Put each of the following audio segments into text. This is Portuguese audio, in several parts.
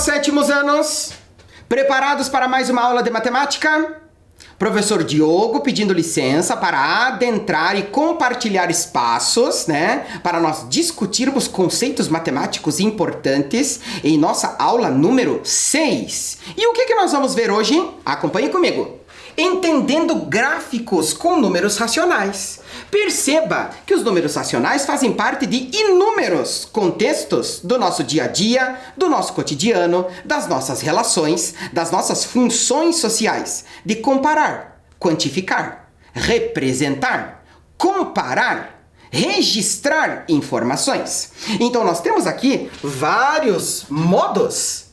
sétimos anos, preparados para mais uma aula de matemática? Professor Diogo pedindo licença para adentrar e compartilhar espaços, para nós discutirmos conceitos matemáticos importantes em nossa aula número 6. E o que nós vamos ver hoje? Acompanhe comigo. Entendendo gráficos com números racionais. Perceba que os números racionais fazem parte de inúmeros contextos do nosso dia a dia, do nosso cotidiano, das nossas relações, das nossas funções sociais, de comparar, quantificar, representar, comparar, registrar informações. Então nós temos aqui vários modos,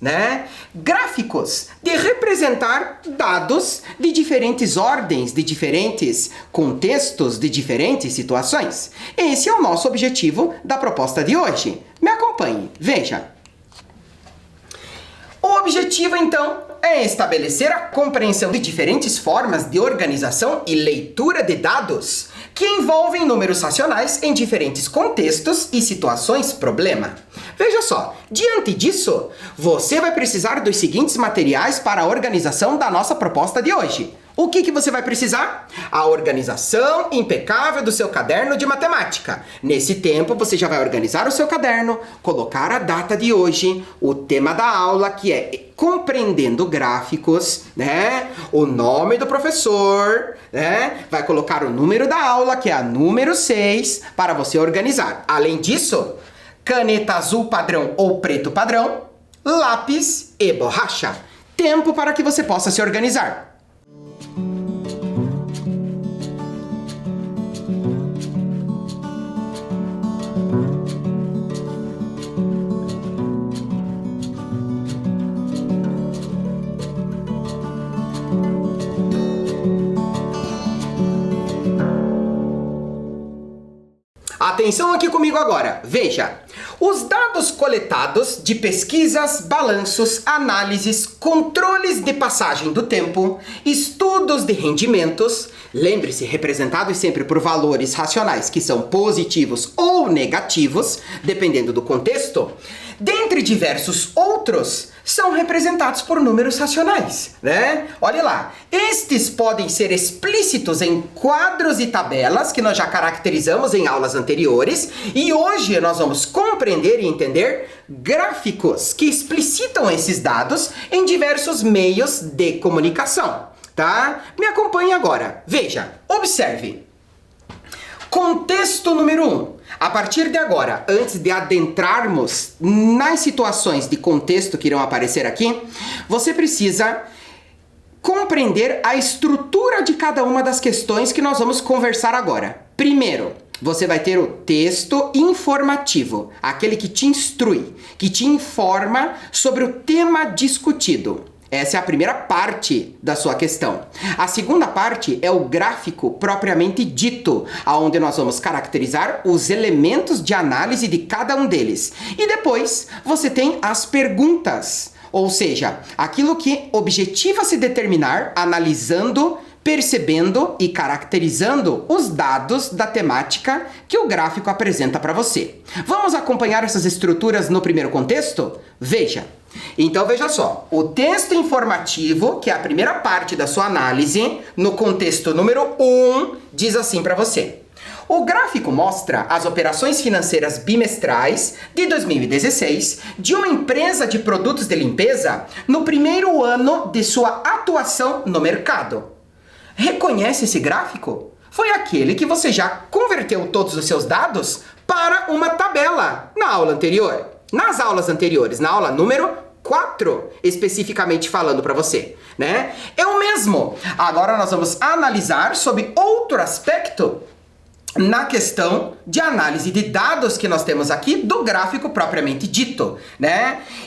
gráficos de representar dados de diferentes ordens, de diferentes contextos, de diferentes situações. Esse é o nosso objetivo da proposta de hoje. Me acompanhe, veja. O objetivo, então, é estabelecer a compreensão de diferentes formas de organização e leitura de dados que envolvem números racionais em diferentes contextos e situações problema. Veja só, diante disso, você vai precisar dos seguintes materiais para a organização da nossa proposta de hoje. O que você vai precisar? A organização impecável do seu caderno de matemática. Nesse tempo, você já vai organizar o seu caderno, colocar a data de hoje, o tema da aula, que é compreendendo gráficos, o nome do professor, vai colocar o número da aula, que é a número 6, para você organizar. Além disso, caneta azul padrão ou preto padrão, lápis e borracha. Tempo para que você possa se organizar. Atenção aqui comigo agora. Veja, os dados coletados de pesquisas, balanços, análises, controles de passagem do tempo, estudos de rendimentos, lembre-se, representados sempre por valores racionais que são positivos ou negativos, dependendo do contexto, dentre diversos outros, são representados por números racionais, Olha lá, estes podem ser explícitos em quadros e tabelas que nós já caracterizamos em aulas anteriores, e hoje nós vamos compreender e entender gráficos que explicitam esses dados em diversos meios de comunicação, tá? Me acompanhe agora. Veja, observe. Contexto número 1. A partir de agora, antes de adentrarmos nas situações de contexto que irão aparecer aqui, você precisa compreender a estrutura de cada uma das questões que nós vamos conversar agora. Primeiro, você vai ter o texto informativo, aquele que te instrui, que te informa sobre o tema discutido. Essa é a primeira parte da sua questão. A segunda parte é o gráfico propriamente dito, onde nós vamos caracterizar os elementos de análise de cada um deles. E depois você tem as perguntas, ou seja, aquilo que objetiva se determinar analisando, percebendo e caracterizando os dados da temática que o gráfico apresenta para você. Vamos acompanhar essas estruturas no primeiro contexto? Veja. Então veja só, o texto informativo, que é a primeira parte da sua análise, no contexto número 1, diz assim para você. O gráfico mostra as operações financeiras bimestrais de 2016 de uma empresa de produtos de limpeza no primeiro ano de sua atuação no mercado. Reconhece esse gráfico? Foi aquele que você já converteu todos os seus dados para uma tabela na aula anterior. Nas aulas anteriores, na aula número 4, especificamente falando para você, É o mesmo. Agora nós vamos analisar sobre outro aspecto na questão de análise de dados que nós temos aqui do gráfico propriamente dito,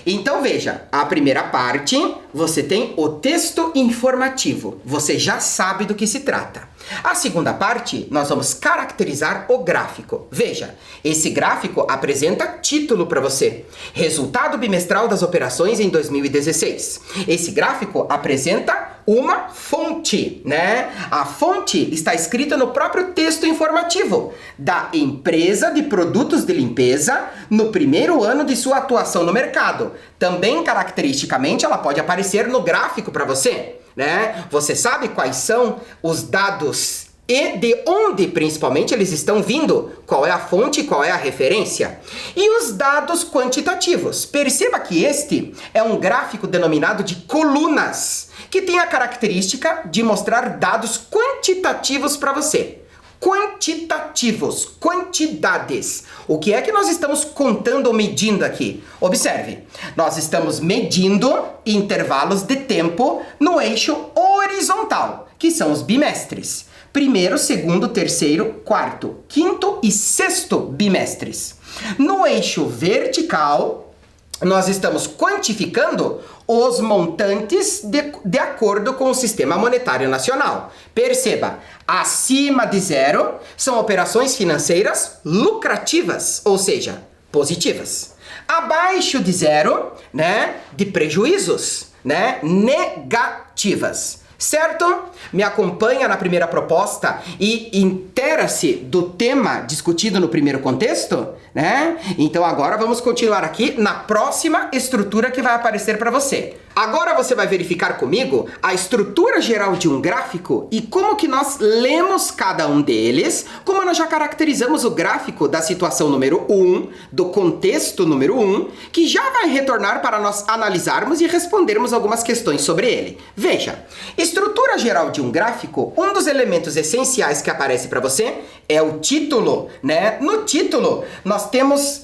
Então veja, a primeira parte, você tem o texto informativo. Você já sabe do que se trata. A segunda parte, nós vamos caracterizar o gráfico. Veja, esse gráfico apresenta título para você. Resultado bimestral das operações em 2016. Esse gráfico apresenta uma fonte, né? A fonte está escrita no próprio texto informativo da empresa de produtos de limpeza no primeiro ano de sua atuação no mercado. Também, caracteristicamente, ela pode aparecer no gráfico para você, né? Você sabe quais são os dados e de onde, principalmente, eles estão vindo, qual é a fonte, qual é a referência. E os dados quantitativos. Perceba que este é um gráfico denominado de colunas, que tem a característica de mostrar dados quantitativos para você. Quantitativos, quantidades. O que é que nós estamos contando ou medindo aqui? Observe, nós estamos medindo intervalos de tempo no eixo horizontal, que são os bimestres. Primeiro, segundo, terceiro, quarto, quinto e sexto bimestres. No eixo vertical, nós estamos quantificando os montantes de acordo com o Sistema Monetário Nacional. Perceba, acima de zero são operações financeiras lucrativas, ou seja, positivas. Abaixo de zero, né, de prejuízos, né, negativas. Certo? Me acompanha na primeira proposta e intera-se do tema discutido no primeiro contexto, né? Então agora vamos continuar aqui na próxima estrutura que vai aparecer para você. Agora você vai verificar comigo a estrutura geral de um gráfico e como que nós lemos cada um deles, como nós já caracterizamos o gráfico da situação número 1, do contexto número 1, que já vai retornar para nós analisarmos e respondermos algumas questões sobre ele. Veja, estrutura geral de um gráfico, um dos elementos essenciais que aparece para você é o título, né? No título, nós temos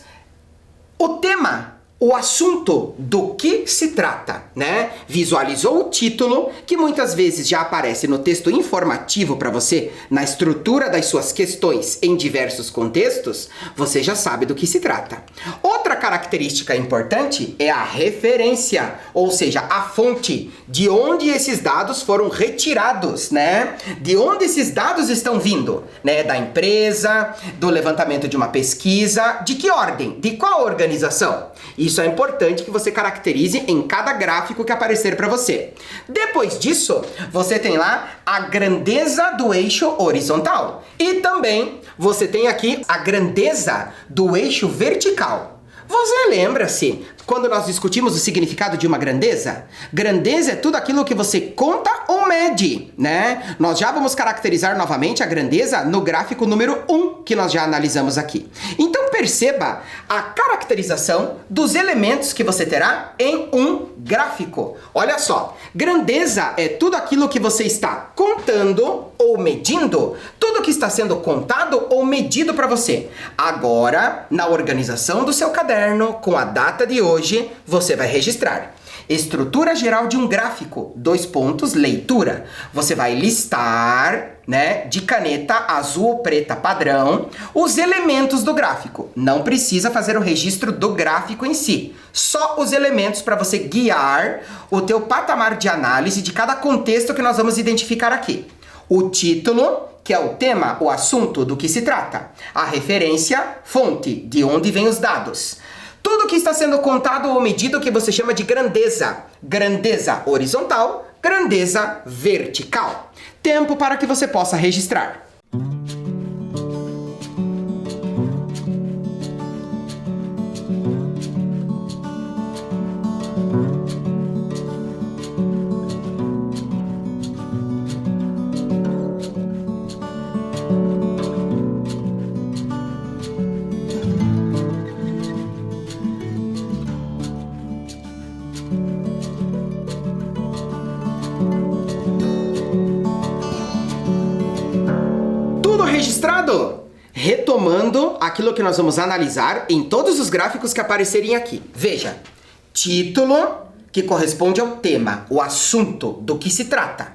o tema, o assunto do que se trata, né? Visualizou o título, que muitas vezes já aparece no texto informativo para você, na estrutura das suas questões em diversos contextos, você já sabe do que se trata. Outra característica importante é a referência, ou seja, a fonte, de onde esses dados foram retirados, né? De onde esses dados estão vindo, né? Da empresa, do levantamento de uma pesquisa, de que ordem, de qual organização? Isso é importante que você caracterize em cada gráfico que aparecer para você. Depois disso, você tem lá a grandeza do eixo horizontal. E também você tem aqui a grandeza do eixo vertical. Você lembra-se quando nós discutimos o significado de uma grandeza? Grandeza é tudo aquilo que você conta ou mede, né? Nós já vamos caracterizar novamente a grandeza no gráfico número 1, que nós já analisamos aqui. Então perceba a caracterização dos elementos que você terá em um gráfico. Olha só, grandeza é tudo aquilo que você está contando ou medindo, tudo que está sendo contado ou medido para você. Agora, na organização do seu caderno, com a data de hoje, você vai registrar. Estrutura geral de um gráfico, 2 pontos, leitura. Você vai listar, né, de caneta azul ou preta padrão, os elementos do gráfico. Não precisa fazer o registro do gráfico em si, só os elementos para você guiar o teu patamar de análise de cada contexto que nós vamos identificar aqui. O título, que é o tema, o assunto do que se trata. A referência, fonte, de onde vêm os dados. Tudo que está sendo contado ou medido que você chama de grandeza. Grandeza horizontal, grandeza vertical. Tempo para que você possa registrar. Registrado? Retomando aquilo que nós vamos analisar em todos os gráficos que aparecerem aqui. Veja, título, que corresponde ao tema, o assunto, do que se trata.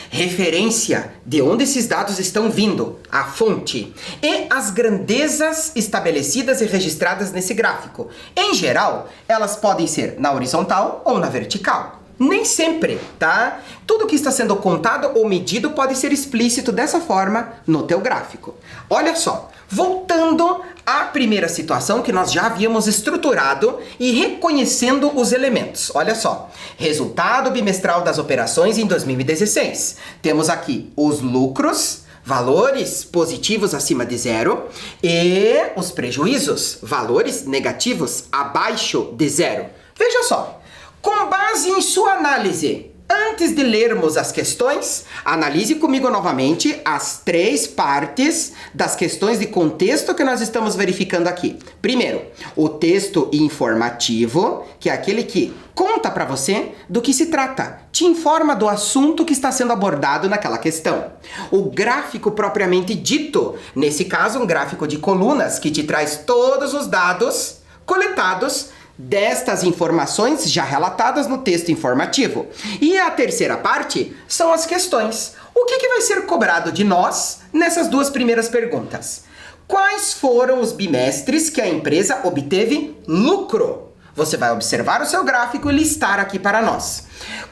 Referência, de onde esses dados estão vindo, a fonte. E as grandezas estabelecidas e registradas nesse gráfico. Em geral, elas podem ser na horizontal ou na vertical. Nem sempre, tá? Tudo que está sendo contado ou medido pode ser explícito dessa forma no teu gráfico. Olha só, voltando à primeira situação que nós já havíamos estruturado e reconhecendo os elementos. Olha só, resultado bimestral das operações em 2016. Temos aqui os lucros, valores positivos acima de zero, e os prejuízos, valores negativos abaixo de zero. Veja só, com base em sua análise, antes de lermos as questões, analise comigo novamente as 3 partes das questões de contexto que nós estamos verificando aqui. Primeiro, o texto informativo, que é aquele que conta para você do que se trata, te informa do assunto que está sendo abordado naquela questão. O gráfico propriamente dito, nesse caso um gráfico de colunas que te traz todos os dados coletados destas informações já relatadas no texto informativo. E a terceira parte são as questões. O que vai ser cobrado de nós nessas 2 primeiras perguntas? Quais foram os bimestres que a empresa obteve lucro? Você vai observar o seu gráfico e listar aqui para nós.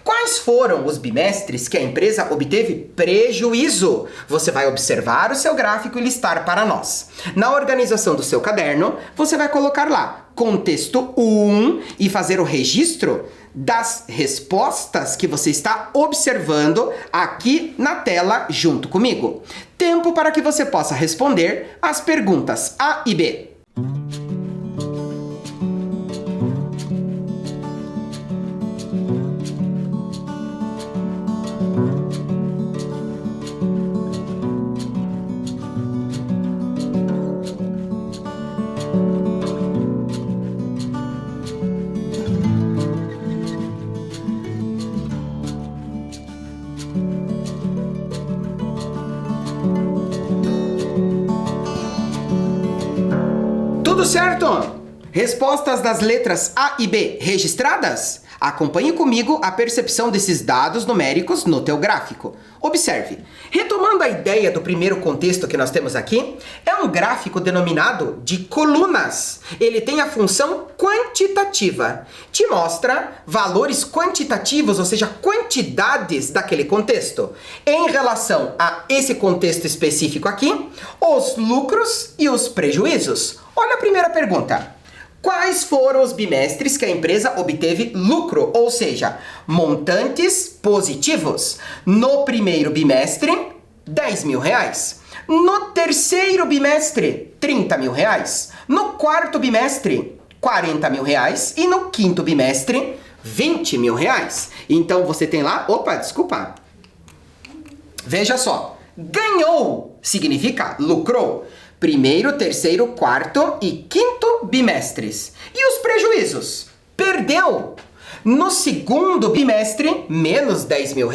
Quais foram os bimestres que a empresa obteve prejuízo? Você vai observar o seu gráfico e listar para nós. Na organização do seu caderno, você vai colocar lá contexto 1 e fazer o registro das respostas que você está observando aqui na tela junto comigo. Tempo para que você possa responder as perguntas A e B. Tudo certo? Respostas das letras A e B registradas? Acompanhe comigo a percepção desses dados numéricos no teu gráfico. Observe. Retomando a ideia do primeiro contexto que nós temos aqui, é um gráfico denominado de colunas. Ele tem a função quantitativa. Te mostra valores quantitativos, ou seja, quantidades daquele contexto. Em relação a esse contexto específico aqui, os lucros e os prejuízos. Olha a primeira pergunta. Quais foram os bimestres que a empresa obteve lucro, ou seja, montantes positivos? No primeiro bimestre, R$10 mil. No terceiro bimestre, R$30 mil. No quarto bimestre, R$40 mil. E no quinto bimestre, R$20 mil. Então você tem lá, veja só, ganhou significa lucrou. Primeiro, terceiro, quarto e quinto bimestres. E os prejuízos? Perdeu. No segundo bimestre, menos R$10 mil.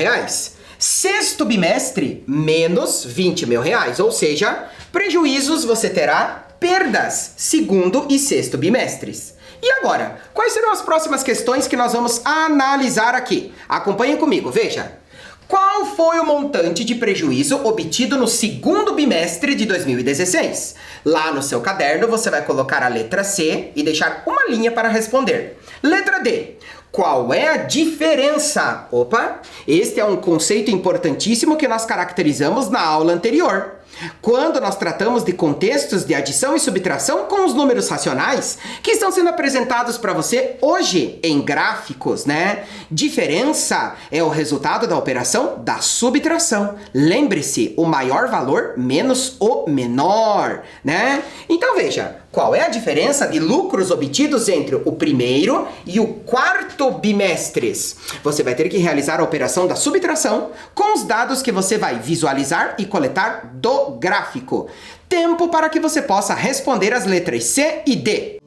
Sexto bimestre, menos R$20 mil. Ou seja, prejuízos você terá perdas, segundo e sexto bimestres. E agora, quais serão as próximas questões que nós vamos analisar aqui? Acompanhem comigo, veja. Qual foi o montante de prejuízo obtido no segundo bimestre de 2016? Lá no seu caderno você vai colocar a letra C e deixar uma linha para responder. Letra D. Qual é a diferença? Este é um conceito importantíssimo que nós caracterizamos na aula anterior. Quando nós tratamos de contextos de adição e subtração com os números racionais que estão sendo apresentados para você hoje em gráficos, né? Diferença é o resultado da operação da subtração. Lembre-se, o maior valor menos o menor, né? Então veja, qual é a diferença de lucros obtidos entre o primeiro e o quarto bimestres? Você vai ter que realizar a operação da subtração com os dados que você vai visualizar e coletar do gráfico. Tempo para que você possa responder as letras C e D.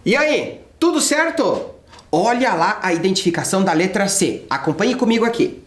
E aí, tudo certo? Olha lá a identificação da letra C. Acompanhe comigo aqui.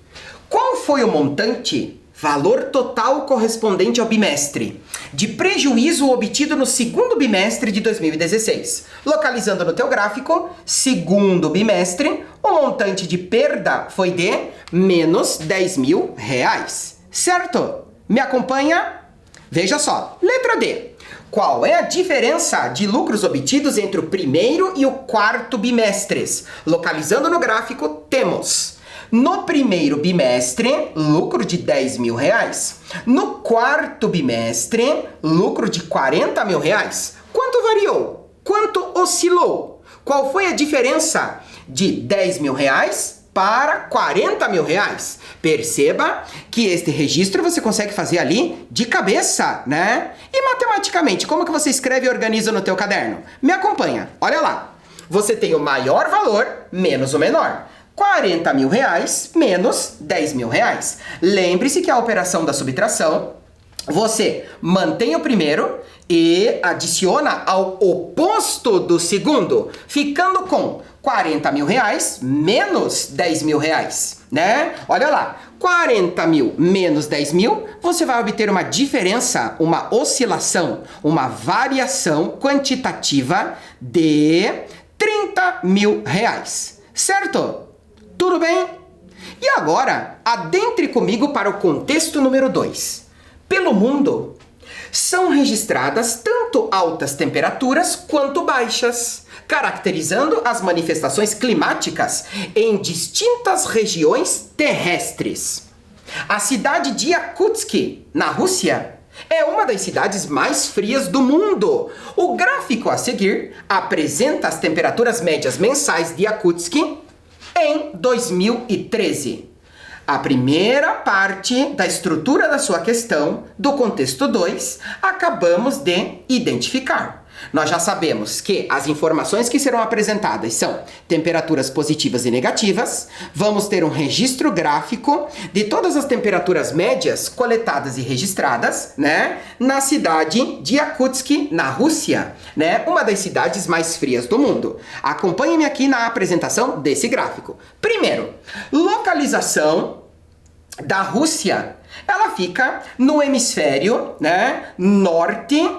Qual foi o montante valor total correspondente ao bimestre de prejuízo obtido no segundo bimestre de 2016. Localizando no teu gráfico, segundo bimestre, o montante de perda foi de menos R$10.000. Certo? Me acompanha? Veja só, letra D. Qual é a diferença de lucros obtidos entre o primeiro e o quarto bimestres? Localizando no gráfico, temos no primeiro bimestre, lucro de R$10.000. No quarto bimestre, lucro de R$40.000. Quanto variou? Quanto oscilou? Qual foi a diferença de R$10.000 para R$40.000? Perceba que este registro você consegue fazer ali de cabeça, né? E matematicamente, como que você escreve e organiza no teu caderno? Me acompanha, olha lá. Você tem o maior valor menos o menor. R$40.000 menos R$10.000. Lembre-se que a operação da subtração, você mantém o primeiro e adiciona ao oposto do segundo, ficando com R$40.000 menos R$10.000, né? Olha lá, 40.000 menos 10.000, você vai obter uma diferença, uma oscilação, uma variação quantitativa de R$30.000, certo? Tudo bem? E agora, adentre comigo para o contexto número 2. Pelo mundo, são registradas tanto altas temperaturas quanto baixas, caracterizando as manifestações climáticas em distintas regiões terrestres. A cidade de Yakutsk, na Rússia, é uma das cidades mais frias do mundo. O gráfico a seguir apresenta as temperaturas médias mensais de Yakutsk em 2013. A primeira parte da estrutura da sua questão, do contexto 2, acabamos de identificar. Nós já sabemos que as informações que serão apresentadas são temperaturas positivas e negativas. Vamos ter um registro gráfico de todas as temperaturas médias coletadas e registradas, né, na cidade de Yakutsk, na Rússia, né, uma das cidades mais frias do mundo. Acompanhe-me aqui na apresentação desse gráfico. Primeiro, localização da Rússia. Ela fica no hemisfério, né, norte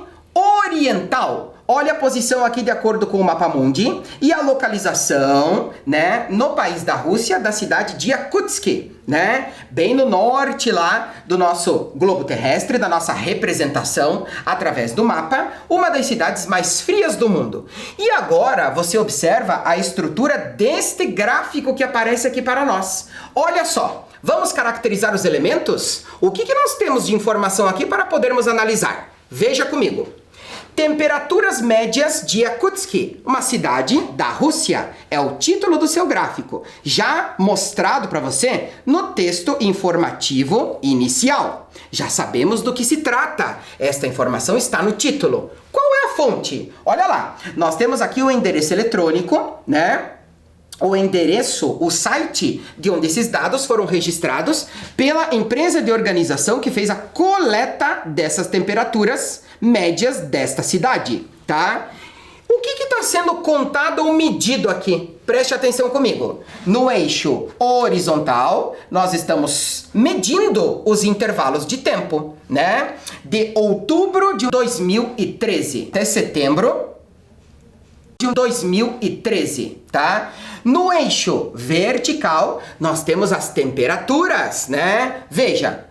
oriental. Olha a posição aqui de acordo com o mapa mundi e a localização, né, no país da Rússia, da cidade de Yakutsk, né, bem no norte lá do nosso globo terrestre, da nossa representação através do mapa, uma das cidades mais frias do mundo. E agora você observa a estrutura deste gráfico que aparece aqui para nós. Olha só, vamos caracterizar os elementos? O que nós temos de informação aqui para podermos analisar? Veja comigo. Temperaturas médias de Yakutsk, uma cidade da Rússia, é o título do seu gráfico, já mostrado para você no texto informativo inicial. Já sabemos do que se trata, esta informação está no título. Qual é a fonte? Olha lá, nós temos aqui o endereço eletrônico, né? O endereço, o site de onde esses dados foram registrados pela empresa de organização que fez a coleta dessas temperaturas médias desta cidade, tá? O que está sendo contado ou medido aqui? Preste atenção comigo. No eixo horizontal, nós estamos medindo os intervalos de tempo, né? De outubro de 2013 até setembro de 2013, tá? No eixo vertical, nós temos as temperaturas, né? Veja,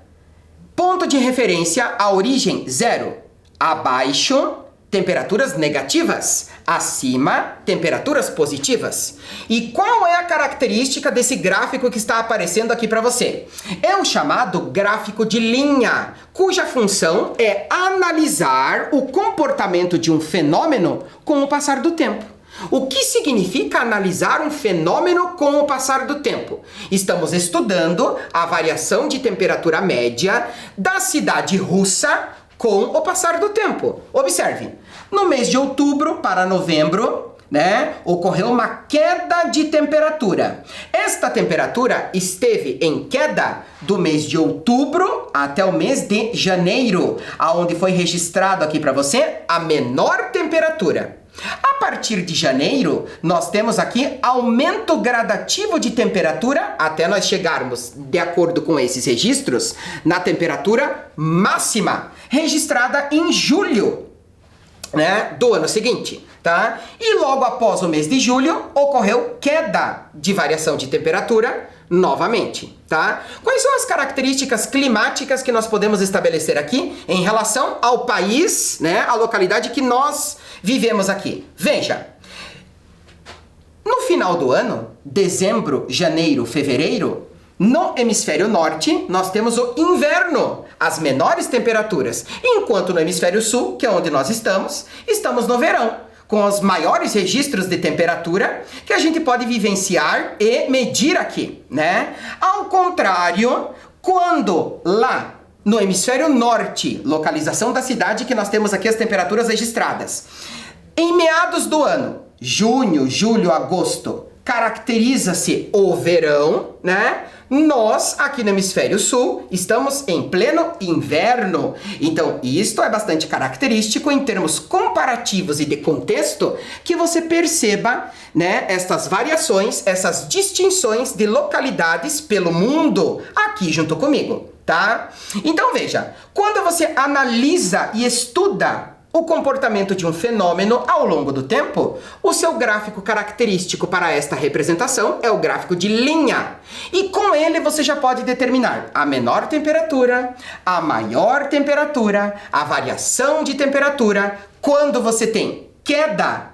ponto de referência, a origem 0. Abaixo, temperaturas negativas. Acima, temperaturas positivas. E qual é a característica desse gráfico que está aparecendo aqui para você? É o chamado gráfico de linha, cuja função é analisar o comportamento de um fenômeno com o passar do tempo. O que significa analisar um fenômeno com o passar do tempo? Estamos estudando a variação de temperatura média da cidade russa com o passar do tempo. Observe, no mês de outubro para novembro, né, ocorreu uma queda de temperatura. Esta temperatura esteve em queda do mês de outubro até o mês de janeiro, aonde foi registrado aqui para você a menor temperatura. A partir de janeiro, nós temos aqui aumento gradativo de temperatura até nós chegarmos, de acordo com esses registros, na temperatura máxima, registrada em julho, né, do ano seguinte, tá? E logo após o mês de julho, ocorreu queda de variação de temperatura novamente, tá? Quais são as características climáticas que nós podemos estabelecer aqui em relação ao país, né, a localidade que nós vivemos aqui? Veja, no final do ano, dezembro, janeiro, fevereiro, no hemisfério norte, nós temos o inverno, as menores temperaturas, enquanto no hemisfério sul, que é onde nós estamos no verão, com os maiores registros de temperatura que a gente pode vivenciar e medir aqui, né? Ao contrário, quando lá no hemisfério norte, localização da cidade que nós temos aqui as temperaturas registradas, em meados do ano, junho, julho, agosto, caracteriza-se o verão, né? Nós, aqui no hemisfério sul, estamos em pleno inverno. Então, isto é bastante característico em termos comparativos e de contexto, que você perceba, né, estas variações, essas distinções de localidades pelo mundo aqui junto comigo, tá? Então, veja, quando você analisa e estuda o comportamento de um fenômeno ao longo do tempo, o seu gráfico característico para esta representação é o gráfico de linha. E com ele você já pode determinar a menor temperatura, a maior temperatura, a variação de temperatura, quando você tem queda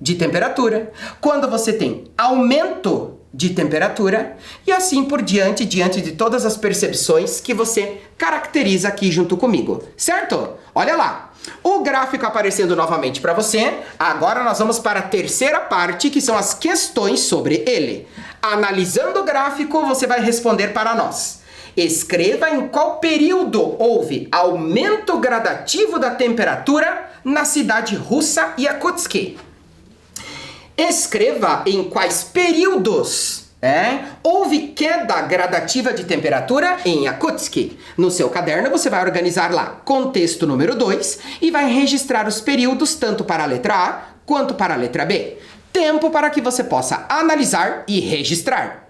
de temperatura, quando você tem aumento de temperatura e assim por diante, diante de todas as percepções que você caracteriza aqui junto comigo, certo? Olha lá. O gráfico aparecendo novamente para você. Agora nós vamos para a terceira parte, que são as questões sobre ele. Analisando o gráfico, você vai responder para nós. Escreva em qual período houve aumento gradativo da temperatura na cidade russa Yakutsk. Escreva em quais períodos houve queda gradativa de temperatura em Yakutsk. No seu caderno você vai organizar lá contexto número 2 e vai registrar os períodos tanto para a letra A quanto para a letra B. Tempo para que você possa analisar e registrar.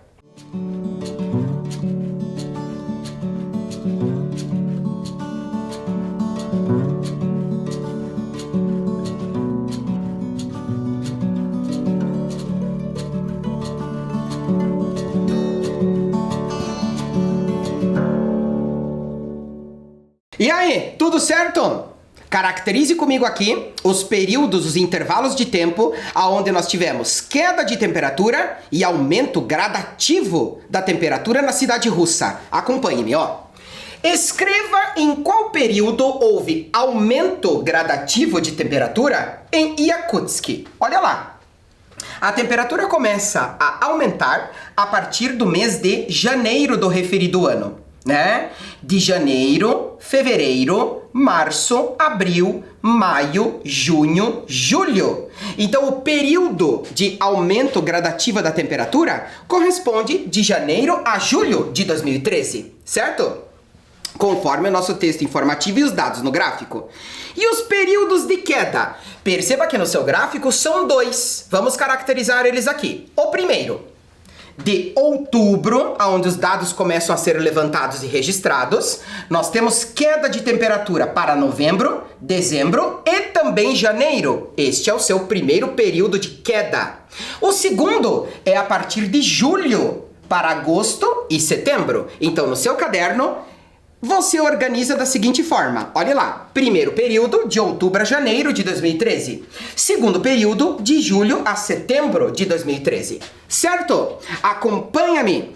E aí, tudo certo? Caracterize comigo aqui os períodos, os intervalos de tempo aonde nós tivemos queda de temperatura e aumento gradativo da temperatura na cidade russa. Acompanhe-me, ó. Escreva em qual período houve aumento gradativo de temperatura em Yakutsk. Olha lá. A temperatura começa a aumentar a partir do mês de janeiro do referido ano, né? De janeiro, fevereiro, março, abril, maio, junho, julho. Então, o período de aumento gradativo da temperatura corresponde de janeiro a julho de 2013, certo? Conforme o nosso texto informativo e os dados no gráfico. E os períodos de queda? Perceba que no seu gráfico são 2. Vamos caracterizar eles aqui. O primeiro, de outubro, onde os dados começam a ser levantados e registrados, nós temos queda de temperatura para novembro, dezembro e também janeiro. Este é o seu primeiro período de queda. O segundo é a partir de julho para agosto e setembro. Então, no seu caderno, você organiza da seguinte forma. Olha lá. Primeiro período, de outubro a janeiro de 2013. Segundo período, de julho a setembro de 2013. Certo? Acompanha-me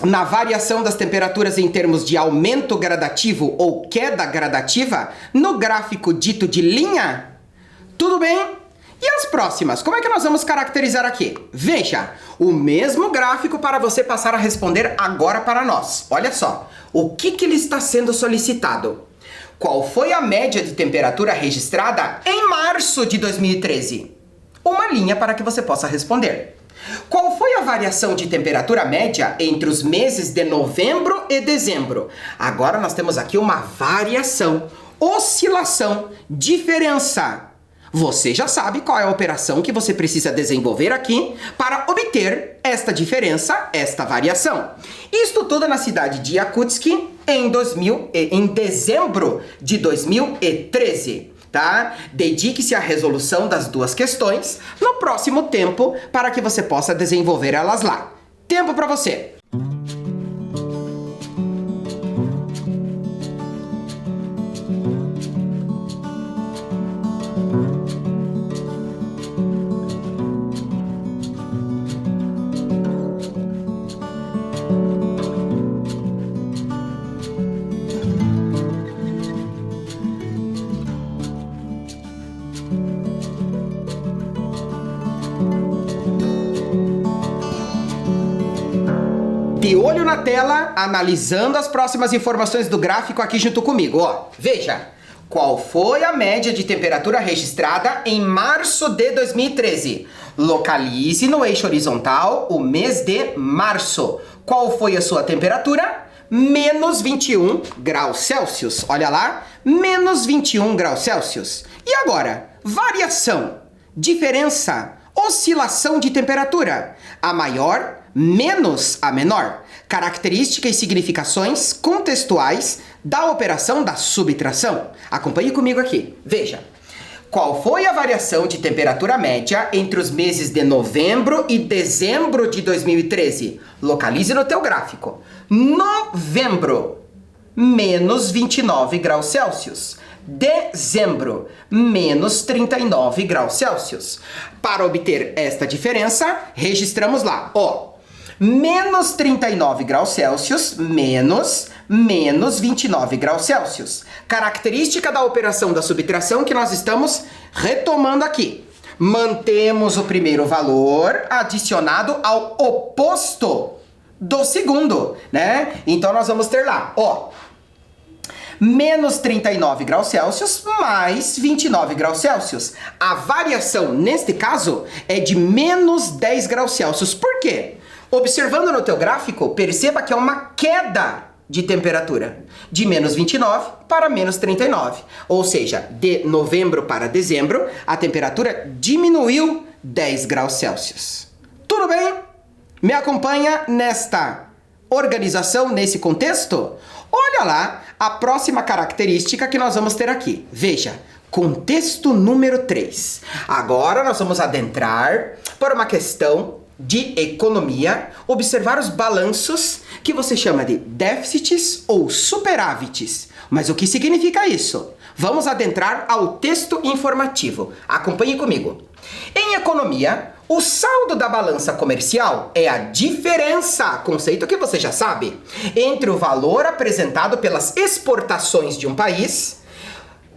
na variação das temperaturas em termos de aumento gradativo ou queda gradativa no gráfico dito de linha. Tudo bem? E as próximas? Como é que nós vamos caracterizar aqui? Veja, o mesmo gráfico para você passar a responder agora para nós. Olha só, o que ele está sendo solicitado? Qual foi a média de temperatura registrada em março de 2013? Uma linha para que você possa responder. Qual foi a variação de temperatura média entre os meses de novembro e dezembro? Agora nós temos aqui uma variação, oscilação, diferença. Você já sabe qual é a operação que você precisa desenvolver aqui para obter esta diferença, esta variação. Isto tudo na cidade de Yakutsk em dezembro de 2013. Tá? Dedique-se à resolução das duas questões no próximo tempo para que você possa desenvolver elas lá. Tempo para você! De olho na tela, analisando as próximas informações do gráfico aqui junto comigo, ó. Veja, qual foi a média de temperatura registrada em março de 2013? Localize no eixo horizontal o mês de março. Qual foi a sua temperatura? Menos 21 graus Celsius. Olha lá, menos 21 graus Celsius. E agora, variação, diferença, oscilação de temperatura. A maior menos a menor. Características e significações contextuais da operação da subtração. Acompanhe comigo aqui. Veja. Qual foi a variação de temperatura média entre os meses de novembro e dezembro de 2013? Localize no teu gráfico. Novembro, menos 29 graus Celsius. Dezembro, menos 39 graus Celsius. Para obter esta diferença, registramos lá, ó. Menos 39 graus Celsius, menos 29 graus Celsius. Característica da operação da subtração que nós estamos retomando aqui. Mantemos o primeiro valor adicionado ao oposto do segundo, né? Então nós vamos ter lá, ó, menos 39 graus Celsius mais 29 graus Celsius. A variação, neste caso, é de menos 10 graus Celsius. Por quê? Observando no teu gráfico, perceba que é uma queda de temperatura, de menos 29 para menos 39. Ou seja, de novembro para dezembro, a temperatura diminuiu 10 graus Celsius. Tudo bem? Me acompanha nesta organização, nesse contexto? Olha lá a próxima característica que nós vamos ter aqui. Veja, contexto número 3. Agora nós vamos adentrar para uma questão de economia, observar os balanços que você chama de déficits ou superávites. Mas o que significa isso? Vamos adentrar ao texto informativo. Acompanhe comigo. Em economia, o saldo da balança comercial é a diferença, conceito que você já sabe, entre o valor apresentado pelas exportações de um país,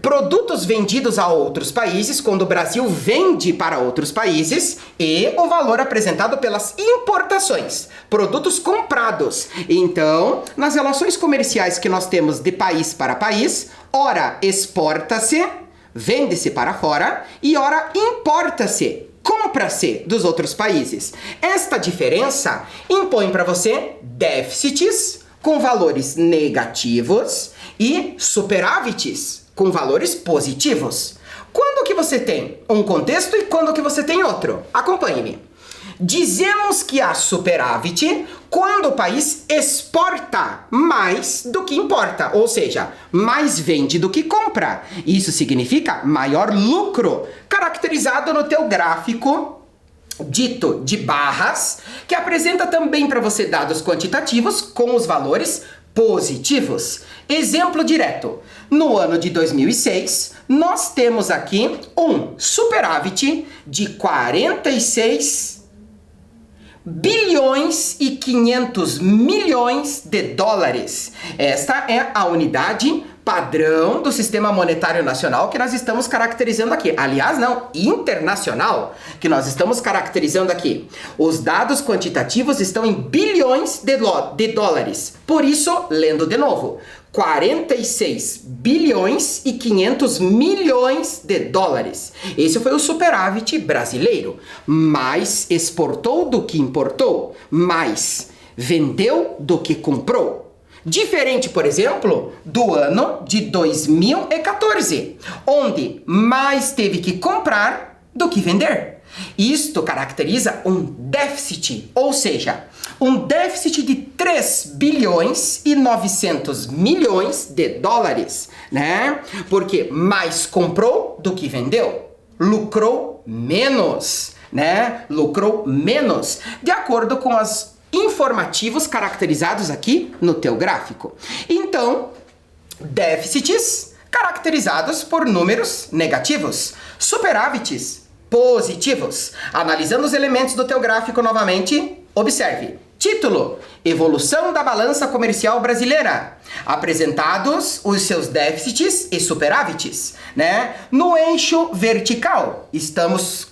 produtos vendidos a outros países, quando o Brasil vende para outros países, e o valor apresentado pelas importações, produtos comprados. Então, nas relações comerciais que nós temos de país para país, ora exporta-se, vende-se para fora, e ora importa-se, compra-se dos outros países. Esta diferença impõe para você déficits com valores negativos e superávites com valores positivos. Quando que você tem um contexto e quando que você tem outro? Acompanhe-me. Dizemos que há superávit quando o país exporta mais do que importa, ou seja, mais vende do que compra. Isso significa maior lucro, caracterizado no teu gráfico dito de barras, que apresenta também para você dados quantitativos com os valores positivos. Exemplo direto. No ano de 2006, nós temos aqui um superávit de 46 bilhões e 500 milhões de dólares. Esta é a unidade padrão do Sistema Monetário Nacional que nós estamos caracterizando aqui. Aliás, não, internacional, que nós estamos caracterizando aqui. Os dados quantitativos estão em bilhões de dólares. Por isso, lendo de novo, 46 bilhões e 500 milhões de dólares. Esse foi o superávit brasileiro. Mais exportou do que importou, mais vendeu do que comprou. Diferente, por exemplo, do ano de 2014, onde mais teve que comprar do que vender. Isto caracteriza um déficit, ou seja, um déficit de 3 bilhões e 900 milhões de dólares, né? Porque mais comprou do que vendeu, lucrou menos, né? Lucrou menos, de acordo com os informativos caracterizados aqui no teu gráfico. Então, déficits caracterizados por números negativos, superávites positivos. Analisando os elementos do teu gráfico novamente, observe. Título: Evolução da balança comercial brasileira. Apresentados os seus déficits e superávites, né? No eixo vertical, estamos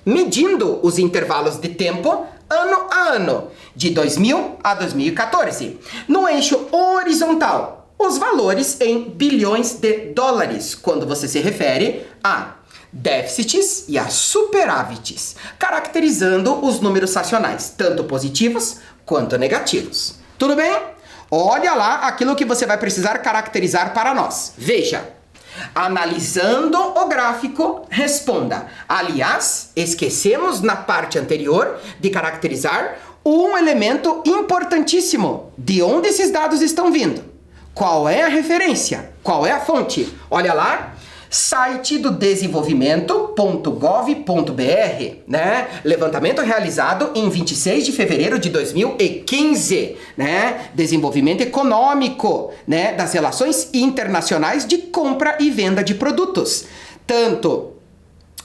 medindo os intervalos de tempo ano a ano, de 2000 a 2014. No eixo horizontal, os valores em bilhões de dólares, quando você se refere a déficits e a superávites, caracterizando os números racionais, tanto positivos quanto negativos. Tudo bem? Olha lá aquilo que você vai precisar caracterizar para nós. Veja. Analisando o gráfico, responda. Aliás, esquecemos na parte anterior de caracterizar um elemento importantíssimo. De onde esses dados estão vindo? Qual é a referência? Qual é a fonte? Olha lá. Site do desenvolvimento.gov.br, né? Levantamento realizado em 26 de fevereiro de 2015, né? Desenvolvimento econômico, né? Das relações internacionais de compra e venda de produtos, tanto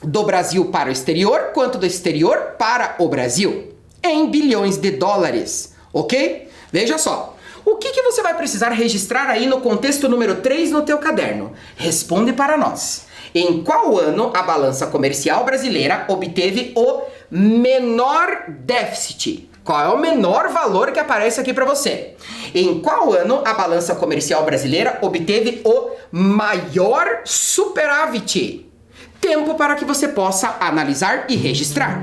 do Brasil para o exterior, quanto do exterior para o Brasil, em bilhões de dólares, ok? Veja só. O que você vai precisar registrar aí no contexto número 3 no teu caderno? Responde para nós. Em qual ano a balança comercial brasileira obteve o menor déficit? Qual é o menor valor que aparece aqui para você? Em qual ano a balança comercial brasileira obteve o maior superávit? Tempo para que você possa analisar e registrar.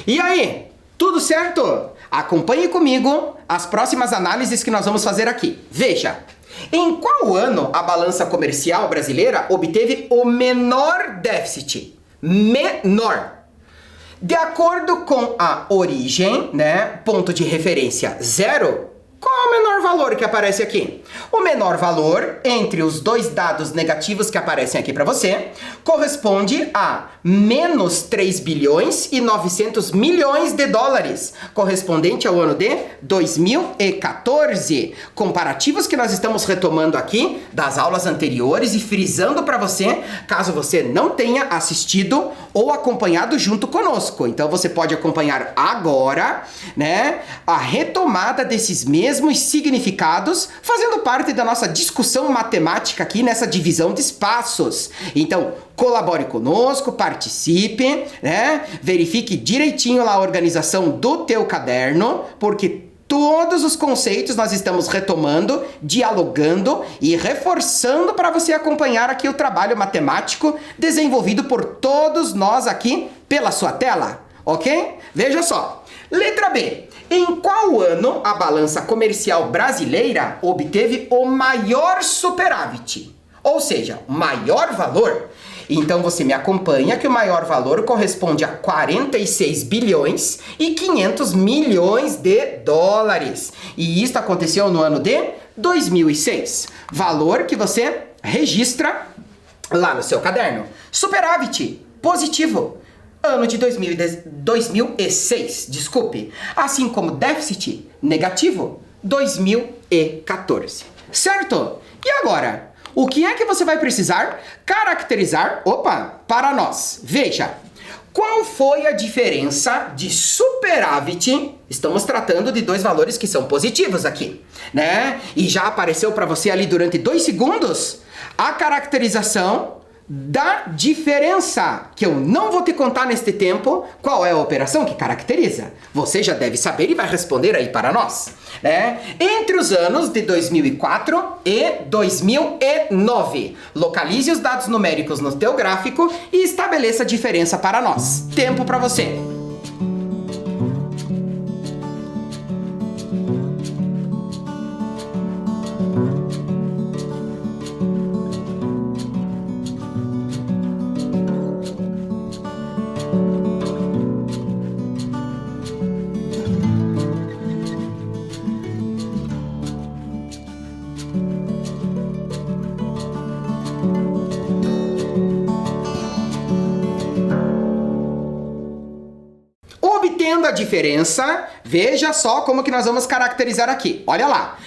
E aí, tudo certo? Acompanhe comigo as próximas análises que nós vamos fazer aqui. Veja, em qual ano a balança comercial brasileira obteve o menor déficit? Menor. De acordo com a origem, né, ponto de referência 0, qual é o menor valor que aparece aqui? O menor valor entre os dois dados negativos que aparecem aqui para você corresponde a menos 3 bilhões e 900 milhões de dólares, correspondente ao ano de 2014. Comparativos que nós estamos retomando aqui das aulas anteriores e frisando para você, caso você não tenha assistido ou acompanhado junto conosco. Então você pode acompanhar agora, né, a retomada desses mesmos significados, fazendo parte da nossa discussão matemática aqui nessa divisão de espaços. Então, colabore conosco, participe, né? Verifique direitinho lá a organização do teu caderno, porque todos os conceitos nós estamos retomando, dialogando e reforçando para você acompanhar aqui o trabalho matemático desenvolvido por todos nós aqui pela sua tela, ok? Veja só. Letra B. Em qual ano a balança comercial brasileira obteve o maior superávit? Ou seja, maior valor? Então você me acompanha que o maior valor corresponde a 46 bilhões e 500 milhões de dólares. E isso aconteceu no ano de 2006. Valor que você registra lá no seu caderno. Superávit positivo. Ano de 2006, desculpe. Assim como déficit negativo, 2014. Certo? E agora? O que é que você vai precisar caracterizar, para nós? Veja, Qual foi a diferença de superávit? Estamos tratando de dois valores que são positivos aqui, né? E já apareceu para você ali durante 2 segundos a caracterização da diferença, que eu não vou te contar neste tempo qual é a operação que caracteriza. Você já deve saber e vai responder aí para nós, né? Entre os anos de 2004 e 2009, localize os dados numéricos no teu gráfico e estabeleça a diferença para nós. Tempo para você. Obtendo a diferença, veja só como que nós vamos caracterizar aqui. Olha lá.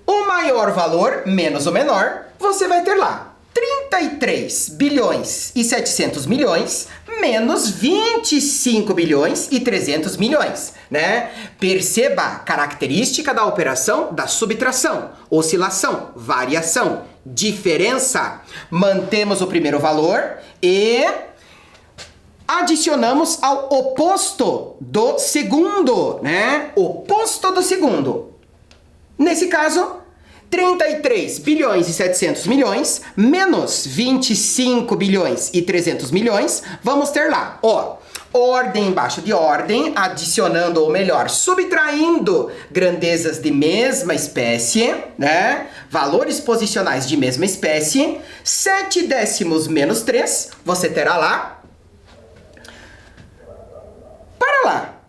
O maior valor menos o menor, você vai ter lá 33 bilhões e 700 milhões menos 25 bilhões e 300 milhões, né? Perceba a característica da operação da subtração, oscilação, variação, diferença. Mantemos o primeiro valor e adicionamos ao oposto do segundo, né? Oposto do segundo. Nesse caso, 33 bilhões e 700 milhões menos 25 bilhões e 300 milhões, vamos ter lá, ó, ordem embaixo de ordem, adicionando, ou melhor, subtraindo grandezas de mesma espécie, né? Valores posicionais de mesma espécie, 7 décimos menos 3, você terá lá,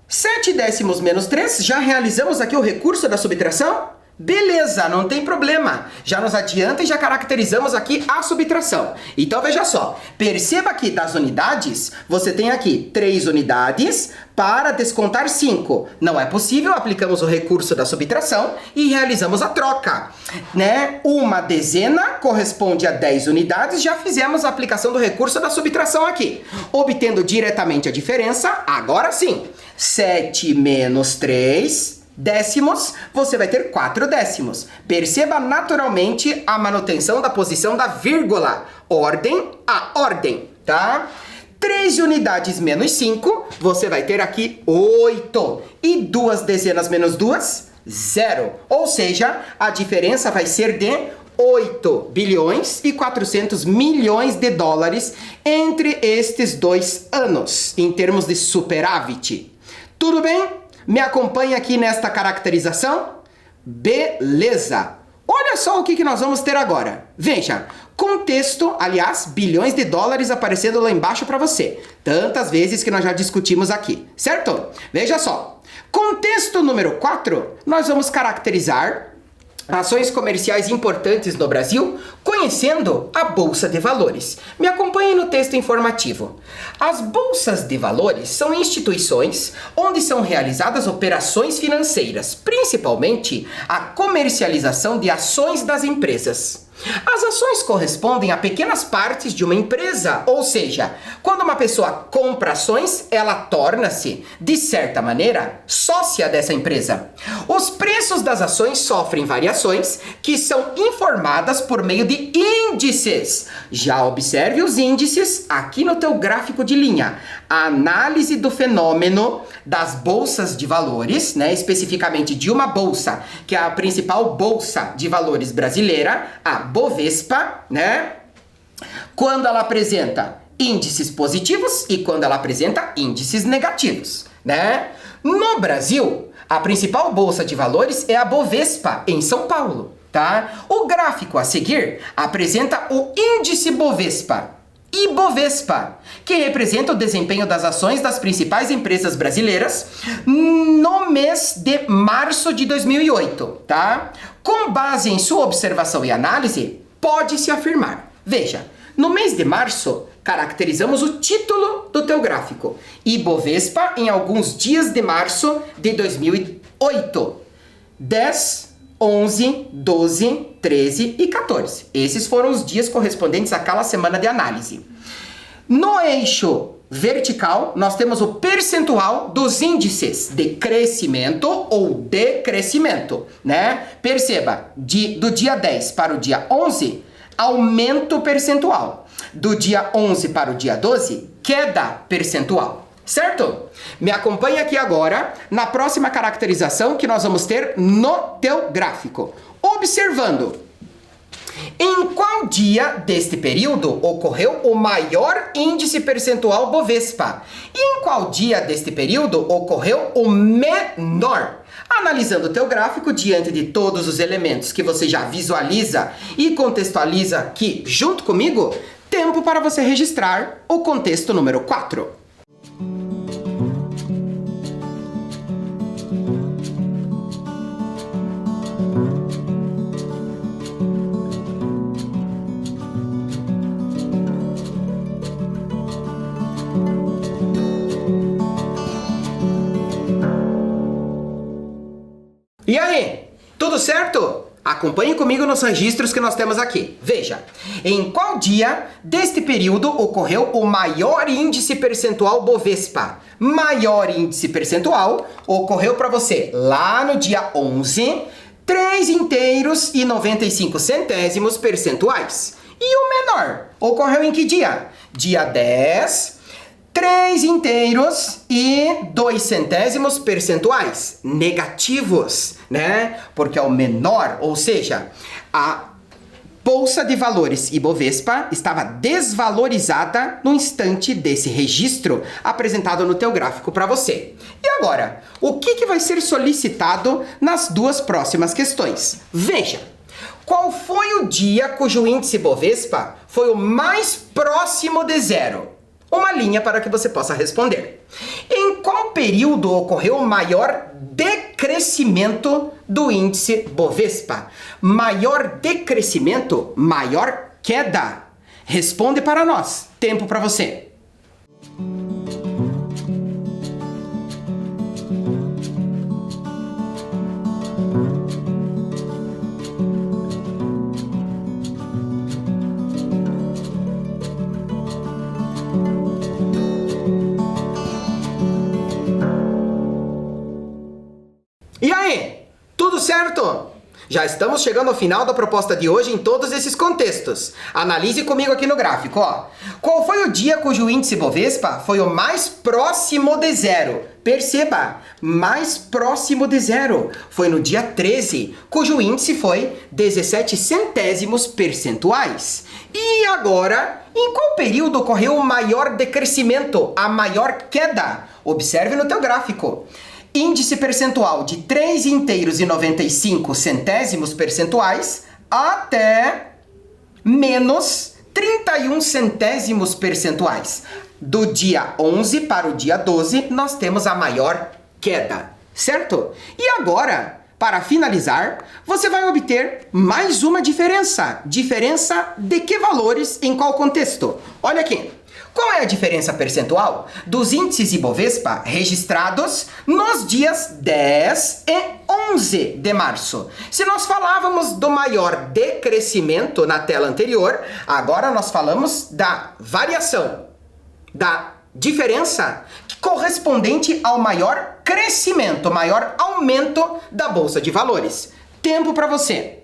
7 décimos menos 3, já realizamos aqui o recurso da subtração? Beleza, não tem problema. Já nos adianta e já caracterizamos aqui a subtração. Então veja só, perceba que das unidades, você tem aqui 3 unidades para descontar 5. Não é possível, aplicamos o recurso da subtração e realizamos a troca, né? Uma dezena corresponde a 10 unidades, já fizemos a aplicação do recurso da subtração aqui. Obtendo diretamente a diferença, agora sim, 7 menos 3 décimos, você vai ter 4 décimos. Perceba naturalmente a manutenção da posição da vírgula. Ordem a ordem, tá? 13 unidades menos 5, você vai ter aqui 8. E 2 dezenas menos 2, 0. Ou seja, a diferença vai ser de 8 bilhões e 400 milhões de dólares entre estes 2 anos, em termos de superávit. Tudo bem? Me acompanha aqui nesta caracterização? Beleza! Olha só o que nós vamos ter agora. Veja, contexto, aliás, bilhões de dólares aparecendo lá embaixo para você. Tantas vezes que nós já discutimos aqui, certo? Veja só. Contexto número 4, nós vamos caracterizar ações comerciais importantes no Brasil, conhecendo a Bolsa de Valores. Me acompanhe no texto informativo. As bolsas de valores são instituições onde são realizadas operações financeiras, principalmente a comercialização de ações das empresas. As ações correspondem a pequenas partes de uma empresa, ou seja, quando uma pessoa compra ações, ela torna-se, de certa maneira, sócia dessa empresa. Os preços das ações sofrem variações que são informadas por meio de índices. Já observe os índices aqui no teu gráfico de linha. A análise do fenômeno das bolsas de valores, né, especificamente de uma bolsa, que é a principal bolsa de valores brasileira, a Bovespa, né? Quando ela apresenta índices positivos e quando ela apresenta índices negativos, né? No Brasil, a principal bolsa de valores é a Bovespa, em São Paulo, tá? O gráfico a seguir apresenta o índice Bovespa. Ibovespa, que representa o desempenho das ações das principais empresas brasileiras no mês de março de 2008, tá? Com base em sua observação e análise, pode-se afirmar. Veja, no mês de março, caracterizamos o título do teu gráfico. Ibovespa em alguns dias de março de 2008. 10, 11, 12, 13 e 14. Esses foram os dias correspondentes àquela semana de análise. No eixo vertical, nós temos o percentual dos índices de crescimento ou decrescimento, né? Perceba, do dia 10 para o dia 11, aumento percentual. Do dia 11 para o dia 12, queda percentual. Certo? Me acompanhe aqui agora na próxima caracterização que nós vamos ter no teu gráfico. Observando, em qual dia deste período ocorreu o maior índice percentual Bovespa? E em qual dia deste período ocorreu o menor? Analisando o teu gráfico diante de todos os elementos que você já visualiza e contextualiza aqui junto comigo, tempo para você registrar o contexto número 4. E aí, tudo certo? Acompanhe comigo nos registros que nós temos aqui. Veja, em qual dia deste período ocorreu o maior índice percentual Bovespa? Maior índice percentual ocorreu para você lá no dia 11, 3 inteiros e 95 centésimos percentuais. E o menor ocorreu em que dia? Dia 10, 3 inteiros e 2 centésimos percentuais negativos, né? Porque é o menor, ou seja, a Bolsa de Valores Ibovespa estava desvalorizada no instante desse registro apresentado no teu gráfico para você. E agora, o que vai ser solicitado nas duas próximas questões? Veja, qual foi o dia cujo índice Bovespa foi o mais próximo de zero? Uma linha para que você possa responder. Em qual período ocorreu o maior decrescimento do índice Bovespa? Maior decrescimento, maior queda. Responde para nós. Tempo para você. E aí, tudo certo? Já estamos chegando ao final da proposta de hoje em todos esses contextos. Analise comigo aqui no gráfico, ó. Qual foi o dia cujo índice Bovespa foi o mais próximo de zero? Perceba, mais próximo de zero. Foi no dia 13, cujo índice foi 17 centésimos percentuais. E agora, em qual período ocorreu o maior decrescimento, a maior queda? Observe no teu gráfico. Índice percentual de 3 inteiros e 95 centésimos percentuais até menos 31 centésimos percentuais. Do dia 11 para o dia 12, nós temos a maior queda, certo? E agora, para finalizar, você vai obter mais uma diferença. Diferença de que valores em qual contexto? Olha aqui. Qual é a diferença percentual dos índices Ibovespa registrados nos dias 10 e 11 de março? Se nós falávamos do maior decrescimento na tela anterior, agora nós falamos da variação, da diferença correspondente ao maior crescimento, maior aumento da Bolsa de Valores. Tempo para você.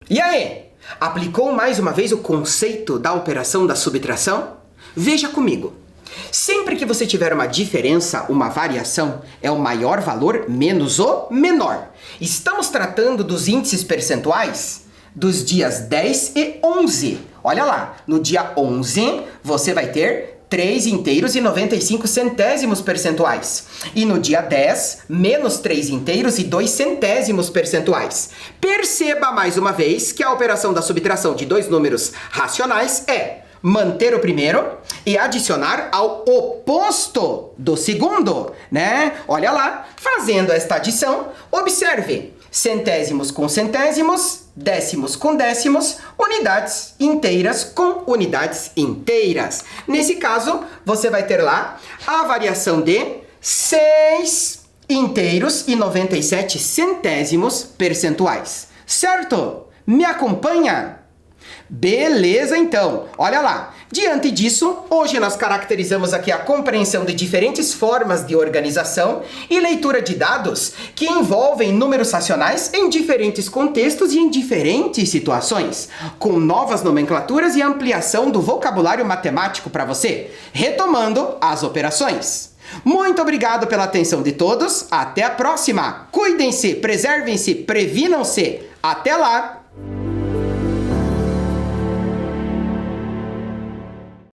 E aí, aplicou mais uma vez o conceito da operação da subtração? Veja comigo. Sempre que você tiver uma diferença, uma variação, é o maior valor menos o menor. Estamos tratando dos índices percentuais dos dias 10 e 11. Olha lá, no dia 11 você vai ter 3 inteiros e 95 centésimos percentuais. E no dia 10, menos 3 inteiros e 2 centésimos percentuais. Perceba mais uma vez que a operação da subtração de dois números racionais é manter o primeiro e adicionar ao oposto do segundo, né? Olha lá, fazendo esta adição, observe. centésimos com centésimos, décimos com décimos, unidades inteiras com unidades inteiras. Nesse caso, você vai ter lá a variação de 6 inteiros e 97 centésimos percentuais. Certo? Me acompanha? Beleza, então. Olha lá. Diante disso, hoje nós caracterizamos aqui a compreensão de diferentes formas de organização e leitura de dados que envolvem números racionais em diferentes contextos e em diferentes situações, com novas nomenclaturas e ampliação do vocabulário matemático para você, retomando as operações. Muito obrigado pela atenção de todos. Até a próxima. Cuidem-se, preservem-se, previnam-se. Até lá!